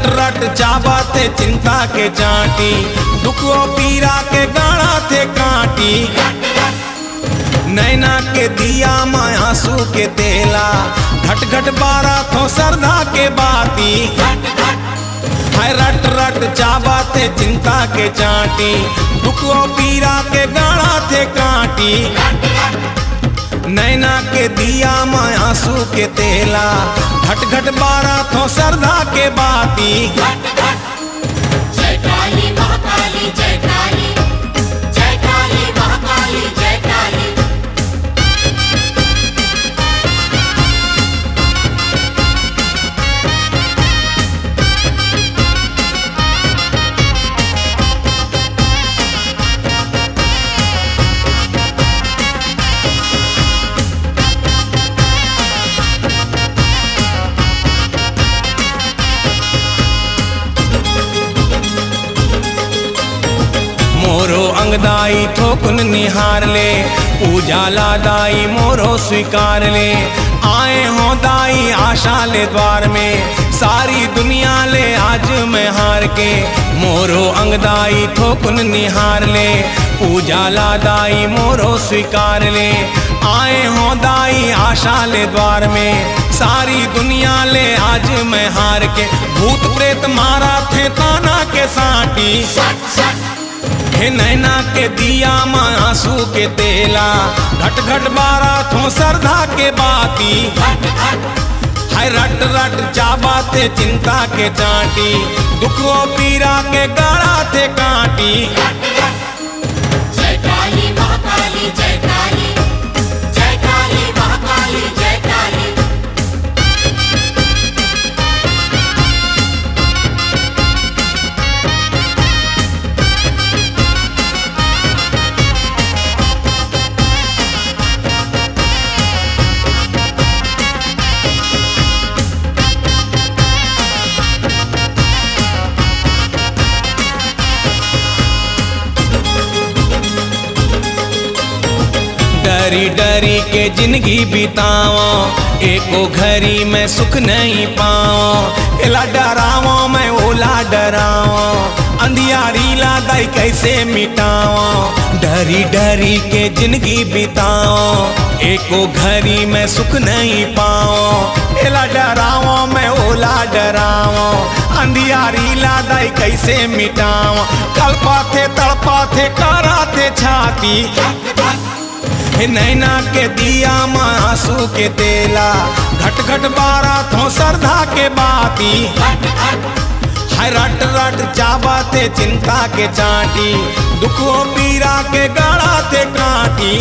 रट चाबा थे चिंता के चाटी, दुखो पीरा के गाड़ा थे काटी। नैना के दिया माया आंसू के तेला, घट घट बारा थो सरदा के बाती। हाय रट रट चाबा थे चिंता के चाटी, दुखो पीरा के गाड़ा थे काटी। नैना के दिया माया आंसू के तेला, घट घट बारा थो सरदा के बाती। जय काली महाकाली जय काली, जय काली महाकाली जय काली। मोरो अंगदाई थोकुन निहार ले, उजाला दाई मोरो स्वीकार ले। आए हो दाई आशा ले द्वार में, सारी दुनिया ले आज मैं हार के। मोरो अंगदाई थोकुन निहार ले, उजाला दाई मोरो स्वीकार ले। आए हो दाई आशा ले द्वार में, सारी दुनिया ले आज मैं हार के। भूत प्रेत मारा थे ताना के साटी, हे नैना के दिया माँ आंसू के तेला, घट घट बारा थो सरदा के बाती। हाय रट रट चाबा थे चिंता के चाटी, दुखो पीरा के गाड़ा थे काटी। जय काली महाकाली जय काली, जय काली महाकाली जय काली। डरी डरी के जिंदगी बिताओ, एको घड़ी में सुख नहीं पाओ। एला डराओ मैं ओला डराओ, अंधियारी लादाई कैसे मिटाओ। डरी डरी के जिंदगी बिताओ, एको घड़ी में सुख नहीं पाओ। एला डराओ मैं ओला डराओ, अंधियारी लादाई कैसे मिटाओ। कल्पा थे तड़पा थे करा थे छाती, हे नैना के दिया माँ आंसू के तेला, घट घट बारा थो सरदा के बाती। हाय रट रट चाबा थे चिंता के चाटी, दुखो पीरा के गाड़ा थे काटी।